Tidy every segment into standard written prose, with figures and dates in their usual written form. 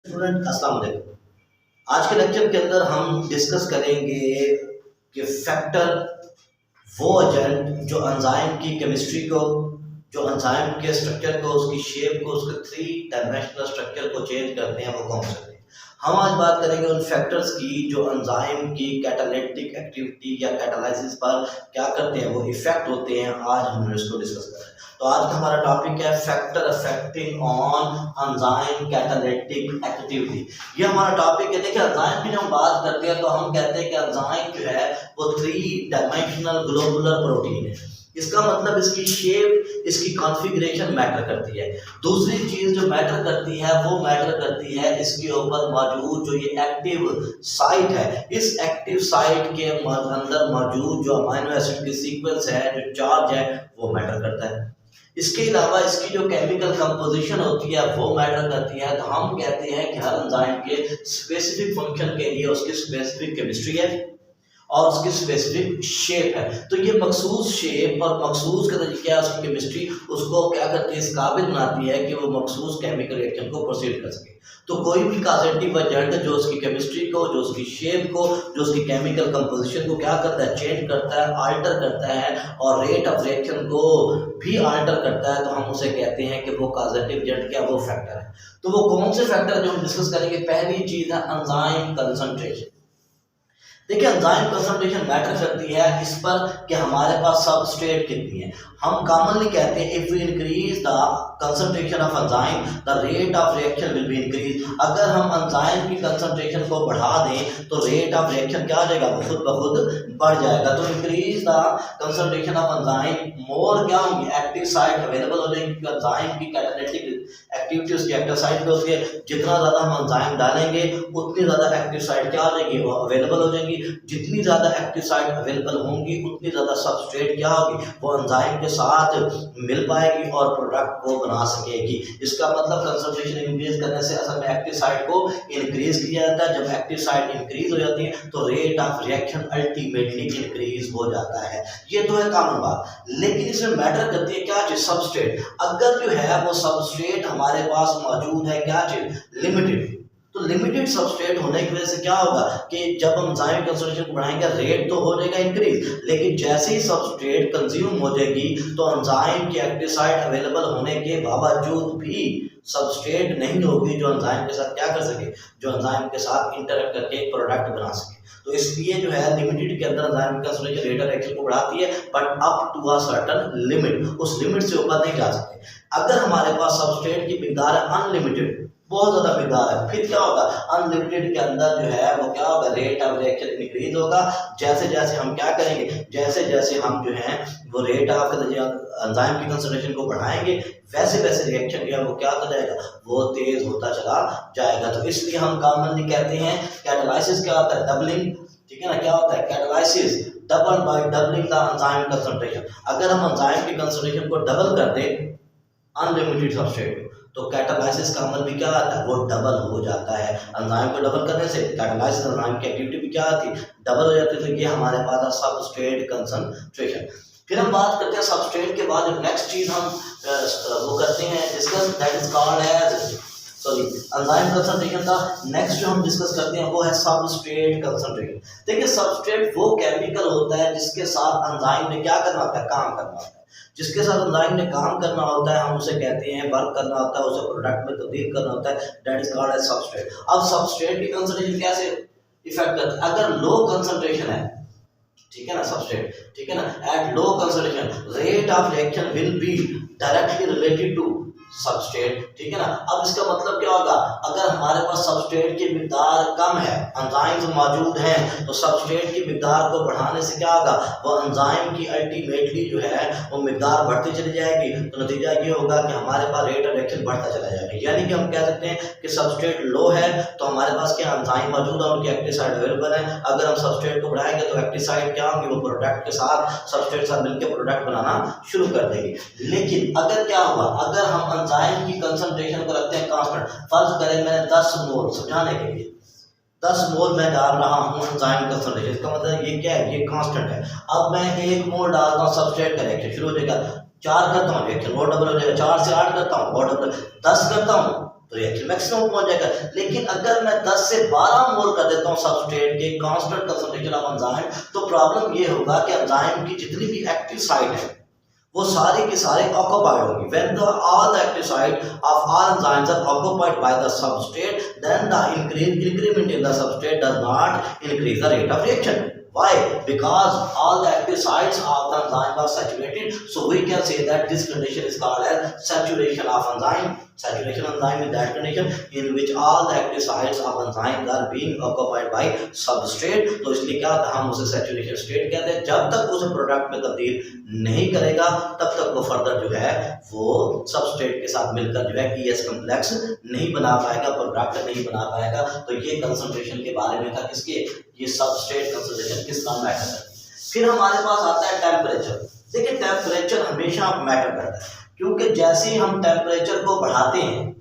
Student अस्सलाम वालेकुम। आज के लेक्चर के अंदर हम डिस्कस करेंगे कि फैक्टर वो एजेंट जो एंजाइम की केमिस्ट्री को, जो एंजाइम के स्ट्रक्चर को, उसकी शेप को, उसके 3 डायमेंशनल स्ट्रक्चर को चेंज करते हैं, वो कौन से हैं। हम आज बात करेंगे उन फैक्टर्स की जो एंजाइम की कैटालिटिक एक्टिविटी या कैटालाइसिस पर क्या करते हैं, वो इफेक्ट होते हैं। आज हम इसको डिस्कस करें। तो आज का हमारा टॉपिक है factor affecting on enzyme catalytic activity. ये हमारा टॉपिक है। देखिए, एंजाइम की जब हम बात करते हैं तो हम कहते हैं कि एंजाइम जो है वो 3 डायमेंशनल ग्लोबुलर प्रोटीन है। इसका मतलब इसकी शेप, इसकी कॉन्फ़िगरेशन मैटर करती है। दूसरी चीज जो मैटर करती है वो मैटर करती है इसके ऊपर मौजूद जो ये एक्टिव साइट है, इस एक्टिव साइट के अंदर मौजूद जो अमीनो एसिड की सीक्वेंस है, जो चार्ज है, वो मैटर करता है। इसके अलावा इसकी जो केमिकल कंपोजिशन होती है वो मैटर करती है। तो हम कहते हैं कि हर एंजाइम के स्पेसिफिक फंक्शन के लिए उसकी स्पेसिफिक केमिस्ट्री है और उसकी स्पेसिफिक शेप है। तो ये मखसूस शेप और मखसूस का तरीका है, उसकी केमिस्ट्री उसको क्या करती है, इस काबिल बनाती है कि वो मखसूस केमिकल रिएक्शन को प्रोसीड कर सके। तो कोई भी कॉजेटिव एजेंट जो उसकी केमिस्ट्री को, जो उसकी शेप को, जो उसकी केमिकल कंपोजिशन को क्या करता है, चेंज करता है, आल्टर करता है और रेट ऑफ रिएक्शन को भी आल्टर करता है, तो हम उसे कहते हैं कि वो कॉजेटिव एजेंट क्या, वो फैक्टर है। तो वो कौन से फैक्टर जो हम डिस्कस करेंगे, पहली चीज है एंजाइम कंसंट्रेशन। देखिए, एंजाइम कंसंट्रेशन मैटर करती है इस पर कि हमारे पास सबस्ट्रेट कितनी है। हम कॉमनली कहते हैं if we increase the concentration of enzyme the rate of reaction will be increase. अगर हम एंजाइम की कंसंट्रेशन को बढ़ा दें तो रेट ऑफ रिएक्शन क्या हो जाएगा, खुद ब खुद बढ़ जाएगा। तो increase the concentration of enzyme, more क्या होंगी, एक्टिव साइट अवेलेबल हो जाएंगी। एंजाइम की कैटालिटिक एक्टिविटी उसकी एक्टिव साइट पे होती है। जितना ज़्यादा हम एंजाइम डालेंगे उतनी ज़्यादा एक्टिव साइट क्या हो जाएगी, वो अवेलेबल हो जाएगी। जितनी ज़्यादा एक्टिव साइट अवेलेबल होंगी उतनी ज़्यादा सबस्ट्रेट क्या होगी, वो एंजाइम के साथ मिल पाएगी और प्रोडक्ट को बना सकेगी। इसका मतलब कंसंट्रेशन इंक्रीज करने से असल में एक्टिव साइट को इंक्रीज किया जाता है। जब एक्टिव साइट इंक्रीज हो जाती है तो rate of reaction ultimately increase हो जाता है। ये तो है कॉमन बात, लेकिन इसमें मैटर करती है क्या चीज, सबस्ट्रेट। अगर जो है वो सबस्ट्रेट हमारे पास मौजूद है, क्या चीज, लिमिटेड, तो लिमिटेड सबस्ट्रेट होने की वजह से क्या होगा कि जब हम एंजाइम कंसंट्रेशन को बढ़ाएंगे रेट तो हो जाएगा इंक्रीज, लेकिन जैसे ही सबस्ट्रेट कंज्यूम हो जाएगी तो एंजाइम की एक्टिव साइट अवेलेबल होने के बावजूद भी सबस्ट्रेट नहीं होगी जो एंजाइम के साथ क्या कर सके, जो एंजाइम के साथ इंटरेक्ट करके एक प्रोडक्ट बना सके। तो इसलिए जो है लिमिटेड के अंदर enzyme concentration rate of reaction को बढ़ाती है, but up to a certain limit, उस लिमिट से ऊपर नहीं जा सकते। अगर हमारे पास सबस्ट्रेट की मिकदार है अनलिमिटेड, बहुत ज्यादा मिकदार है, फिर क्या होगा, अनलिमिटेड के अंदर जो है वो क्या होगा, रेट ऑफ रिएक्शन इंक्रीज होगा। जैसे जैसे हम क्या करेंगे, जैसे जैसे हम जो है वो रेट ऑफ एंजाइम की कंसंट्रेशन को बढ़ाएंगे वैसे वैसे रिएक्शन जो है वो क्या होता जाएगा, वो तेज होता चला जाएगा। तो इसलिए हम कॉमनली कहते हैं कैटालाइसिस क्या होता है, डबलिंग, ठीक है ना, क्या होता है catalysis, double by doubling the enzyme concentration. अगर हम एंजाइम की कंसंट्रेशन को डबल कर दें अनलिमिटेड सबस्ट्रेट तो कैटालाइसिस का अमल भी क्या आता है, वो डबल हो जाता है। एंजाइम को डबल करने से कैटालाइसिस एंजाइम की एक्टिविटी भी क्या आती है, डबल हो जाती है। तो ये हमारे पास है सबस्ट्रेट कंसंट्रेशन। फिर हम बात करते हैं सबस्ट्रेट के बाद जो नेक्स्ट चीज हम वो करते हैं discuss, that is called as enzyme concentration. का नेक्स्ट जो हम डिस्कस करते हैं वो है सबस्ट्रेट कंसंट्रेशन। देखिए, सबस्ट्रेट वो केमिकल होता है जिसके साथ एंजाइम ने क्या करना होता है, काम करना होता है। जिसके साथ एंजाइम ने काम करना होता है हम उसे कहते हैं, वर्क करना होता है, उसे प्रोडक्ट में तब्दील करना होता है, that is called as substrate. अब सबस्ट्रेट की कंसंट्रेशन कैसे इफेक्ट करता है, अगर लो कंसंट्रेशन है, ठीक है ना, सबस्ट्रेट, ठीक है ना, at low concentration rate of reaction will be directly related to substrate, ठीक है ना। अब इसका मतलब क्या होगा, अगर हमारे पास सबस्ट्रेट की मिकदार कम है, एंजाइम्स मौजूद हैं, तो सबस्ट्रेट की मिकदार को बढ़ाने से क्या होगा, वो एंजाइम की अल्टीमेटली जो है वो मिकदार बढ़ती चली जाएगी। तो नतीजा ये होगा कि हमारे पास रेट ऑफ रिएक्शन बढ़ता चला जाएगा। यानी कि हम कह सकते हैं कि सबस्ट्रेट लो है तो हमारे पास क्या एंजाइम मौजूद है, उनकी एक्टिव साइट अवेलेबल है। अगर हम सबस्ट्रेट को बढ़ाएंगे तो एक्टिव साइट क्या होंगी, वो प्रोडक्ट के साथ, सबस्ट्रेट के साथ मिलकर प्रोडक्ट बनाना शुरू कर देगी। लेकिन अगर क्या हुआ, अगर हम एंजाइम की कंसंट्रेशन को रखते हैं कांस्टेंट, फर्ज करें मैंने 10 मोल, समझाने के लिए 10 मोल मैं डाल रहा हूं एंजाइम कंसंट्रेशन, इसका मतलब ये क्या है, ये कांस्टेंट है। अब मैं 1 मोल डालता हूं, सबस्ट्रेट का रिएक्शन शुरू हो जाएगा, 4 करता हूं रिएक्शन वो डबल हो जाएगा, 4 से 8 करता हूं वो डबल, 10 करता हूं तो रिएक्शन मैक्सिमम पहुंच जाएगा। लेकिन अगर मैं 10 से 12 मोल कर देता हूँ सबस्ट्रेट के कांस्टेंट कंसंट्रेशन ऑफ एंजाइम, तो प्रॉब्लम ये होगा कि एंजाइम की जितनी भी एक्टिव साइट है वो सारे के सारे ऑक्यूपाइड होंगी। When all the active site of all enzymes are occupied by the substrate, then the increment in the substrate does not increase the rate of reaction. Why? Because all the active sites of the enzyme are saturated. So we can say that this condition is called as saturation of enzyme. Saturation enzyme is that condition in which all the active sites of enzymes are being occupied by substrate. तो इसलिए क्या होता है, हम उसे saturation state कहते हैं। जब तक उसे प्रोडक्ट में तब्दील नहीं करेगा तब तक वो फर्दर जो है वो सबस्ट्रेट के साथ मिलकर जो है ES कॉम्प्लेक्स नहीं बना पाएगा, प्रोडक्ट नहीं बना पाएगा। तो ये कंसंट्रेशन के बारे में था, किसके, ये सबस्ट्रेट कंसंट्रेशन किसका मैटर करती है। फिर हमारे पास आता है टेम्परेचर। देखिए टेम्परेचर हमेशा मैटर करता है, क्योंकि जैसे ही हम टेम्परेचर को बढ़ाते हैं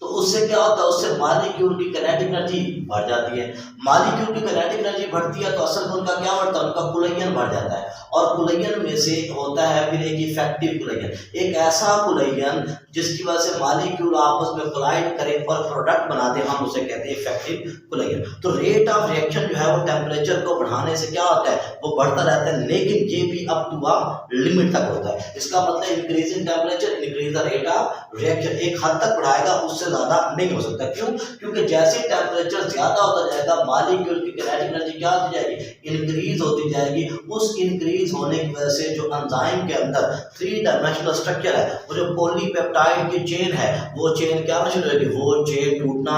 तो उससे क्या होता है, उससे मॉलिक्यूल की काइनेटिक एनर्जी बढ़ जाती है। मॉलिक्यूल की काइनेटिक एनर्जी बढ़ती है तो असल में उनका क्या बढ़ता है, उनका कुलयन बढ़ जाता है। और कुलयन में से होता है फिर एक इफेक्टिव कुलयन, एक ऐसा कुलयन जिसकी वजह से मॉलिक्यूल आपस में कोलाइड करें और प्रोडक्ट बना दे, हम उसे कहते हैं इफेक्टिव कुलयन। तो रेट ऑफ रिएक्शन जो है वो टेम्परेचर को बढ़ाने से क्या होता है, वो बढ़ता रहता है, लेकिन ये भी अप टू अ लिमिट तक होता है। इसका मतलब increase in temperature increase the rate of reaction, एक हद तक बढ़ाएगा, उससे ज्यादा नहीं हो सकता। क्यों? क्योंकि जैसे टेम्परेचर ज्यादा होता जाएगा मॉलिक्यूल की काइनेटिक एनर्जी क्या होती जाएगी, इंक्रीज होती जाएगी। उस इंक्रीज होने की वजह से जो एंजाइम के अंदर 3 डायमेंशनल स्ट्रक्चर है, वो जो पॉलीपेप्टाइड की चेन है, वो चेन क्या शुरू होगी, वो चेन टूटना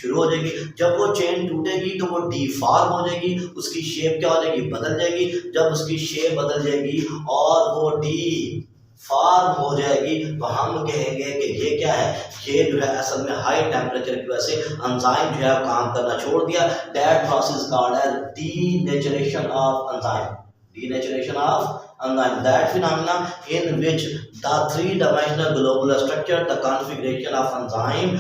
शुरू हो जाएगी। जब वो चेन टूटेगी तो वो डीफॉर्म हो जाएगी, उसकी शेप क्या हो जाएगी, बदल जाएगी। जब उसकी शेप बदल जाएगी और वो डी फॉर्म हो जाएगी तो हम कहेंगे कि ये क्या है, ये जो है असल में हाई टेम्परेचर की वजह से एंजाइम जो है काम करना छोड़ दिया। That process called as denaturation of enzyme, denaturation of enzyme, that phenomena in which the 3-dimensional globular structure, the configuration of enzyme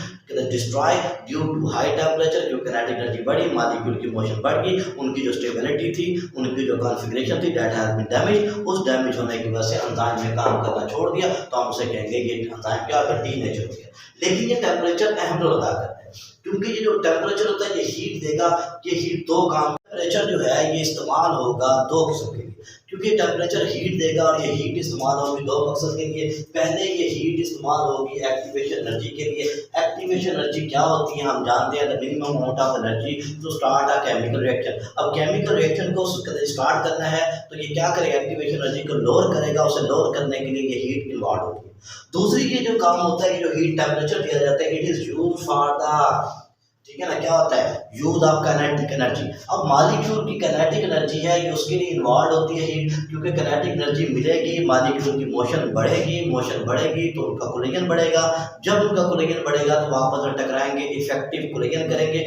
destroy due to high temperature। जो kinetic energy बढ़ी, मॉलिक्यूल की motion बढ़ गई, उनकी जो stability थी, उनकी जो कॉन्फ़िगरेशन थी, that has been damaged। उस डैमेज होने की वजह से एंजाइम ने काम करना छोड़ दिया, तो हम उसे कहेंगे ये एंजाइम क्या होगा, डीनेचर हो गया। लेकिन ये टेम्परेचर अहम रोल अदा करता है, क्योंकि ये जो टेम्परेचर होता है ये हीट देगा। ये हीट दो काम, टेम्परेचर जो है ये इस्तेमाल होगा दो किस्म के लिए, क्योंकि टेम्परेचर हीट देगा और ये हीट इस्तेमाल होगी दो मकसद के लिए। पहले ये हीट इस्तेमाल होगी एक्टिवेशन एनर्जी के लिए। एक्टिवेशन एनर्जी क्या होती है, हम जानते हैं, the minimum amount of energy to start a chemical reaction. अब केमिकल रिएक्शन को स्टार्ट करना है तो ये क्या करेगा, एक्टिवेशन एनर्जी को लोअर करेगा। उसे लोअर करने के लिए ये हीट इन्वॉल्व होती है। दूसरी ये जो काम होता है, ये जो हीट टेम्परेचर दिया जाता है, it is used for the, ठीक है ना, क्या होता है, यूज ऑफ काइनेटिक एनर्जी। अब मॉलिक्यूल की काइनेटिक एनर्जी है ये उसके लिए इन्वॉल्व होती है हीट, क्योंकि काइनेटिक एनर्जी मिलेगी, मॉलिक्यूल की मोशन बढ़ेगी तो उनका कुलयन बढ़ेगा। जब उनका कुलयन बढ़ेगा तो आपस में टकराएंगे, इफेक्टिव कुलयन करेंगे,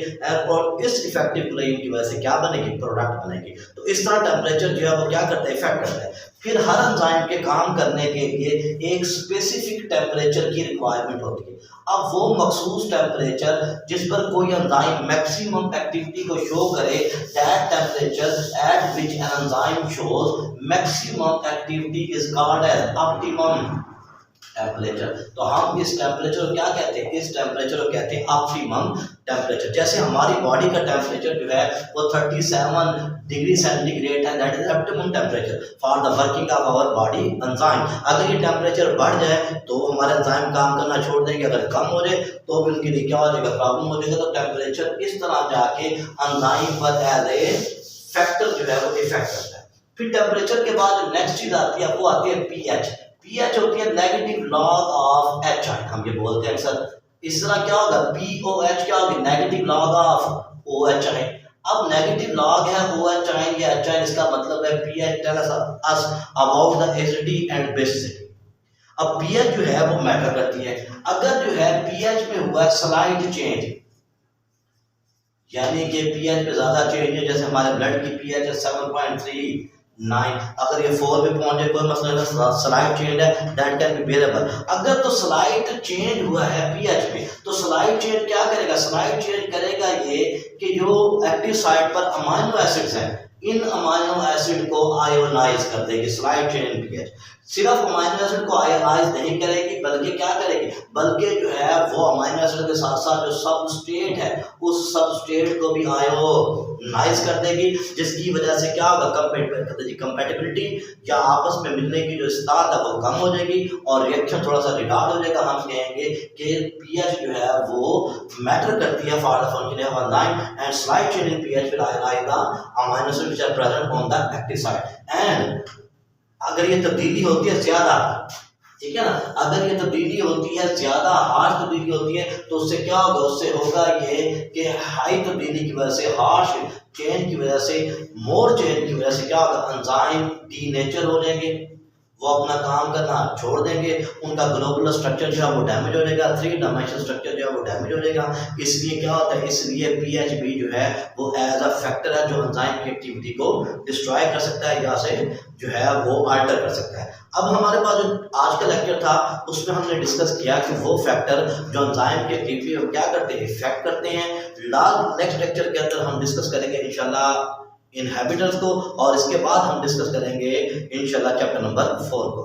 और इस इफेक्टिव कुलयन की वजह से क्या बनेगी, प्रोडक्ट बनेगी। तो इस तरह टेम्परेचर जो है वो क्या करता है, इफेक्ट करता है। फिर हर एंजाइम के काम करने के लिए एक स्पेसिफिक टेम्परेचर की रिक्वायरमेंट होती है। अब वो मखसूस टेम्परेचर जिस पर कोई एंजाइम मैक्सिमम एक्टिविटी को शो करे, that temperature at which an enzyme shows maximum activity is called as optimum temperature. तो हम इस टेम्परेचर को क्या कहते हैं, इस टेम्परेचर को कहते हैं ऑप्टिमम टेम्परेचर। जैसे हमारी बॉडी का टेम्परेचर जो है वो 37 डिग्री सेंटीग्रेड है, that is optimum temperature for the working of our body enzyme. अगर ये टेम्परेचर बढ़ जाए तो हमारे एंजाइम काम करना छोड़ देंगे, अगर कम हो जाए तो भी उनके लिए क्या हो जाएगा, प्रॉब्लम हो जाएगा। तो टेम्परेचर इस तरह जाके एंजाइम पर एज ए फैक्टर जो है वो इफेक्ट करता है। फिर टेम्परेचर के बाद नेक्स्ट चीज आती है, वो आती है पीएच। पीएच होती है negative log of H I, हम ये बोलते हैं सर। इस तरह क्या होगा, POH क्या होगी, नेगेटिव लॉग ऑफ OH। अब नेगेटिव लॉग है OH या H, इसका मतलब है pH tells us about the acidity and basicity. अब pH जो है वो मैटर करती है। अगर जो है pH में हुआ स्लाइड चेंज, यानी कि pH पे ज्यादा चेंज है, जैसे हमारे ब्लड की pH है 7.39, अगर ये 4 पे पहुंच जाए कोई मसला नहीं, स्लाइड चेंज है, दैट कैन बी बेरेबल। अगर तो स्लाइड चेंज हुआ है pH में, तो स्लाइड चेंज क्या करेगा, स्लाइड चेंज करेगा ये कि जो एक्टिव साइट पर अमाइनो एसिड्स हैं, इन अमाइनो एसिड को आयोनाइज कर देगी, स्लाइड चेंज इन pH। सिर्फ अमीनो एसिड को आयनाइज नहीं करेगी, बल्कि क्या करेगी, बल्कि जो है वो अमीनो एसिड के साथ साथ जो सबस्ट्रेट है उस सबस्ट्रेट को भी आयोनाइज कर देगी, जिसकी वजह से क्या होगा, कंपैटिबिलिटी या आपस में मिलने की जो इस्तात है वो कम हो जाएगी और रिएक्शन थोड़ा सा रिटार्ड हो जाएगा। हम कहेंगे कि पीएच जो है वो मैटर करती है for the functioning of enzyme and slight change in pH will ionise the amino acid which are present on the active site. And अगर ये तब्दीली होती है ज्यादा, ठीक है ना, अगर ये तब्दीली होती है ज्यादा, हार्श तब्दीली होती है, तो उससे क्या होगा, उससे होगा ये कि हाई तब्दीली की वजह से, हार्श चेंज की वजह से, मोर चेंज की वजह से क्या होगा, एंजाइम डीनेचर हो जाएंगे, वो अपना काम करना छोड़ देंगे, उनका ग्लोबुलर स्ट्रक्चर जो है वो डैमेज हो जाएगा, 3 डायमेंशनल स्ट्रक्चर जो है वो डैमेज हो जाएगा। इसलिए क्या होता है, इसलिए पीएचबी जो है वो एज अ फैक्टर है जो एंजाइम की एक्टिविटी को डिस्ट्रॉय कर सकता है या से जो है वो अल्टर कर सकता है। अब हमारे पास जो आज का लेक्चर था उसमें हमने डिस्कस किया कि वो फैक्टर जो एंजाइम की एक्टिविटी को क्या करते हैं, इफेक्ट करते हैं। नेक्स्ट लेक्चर के अंदर हम डिस्कस करेंगे इंशाल्लाह इनहेबिटर्स को, और इसके बाद हम डिस्कस करेंगे इंशाल्लाह चैप्टर नंबर 4 को।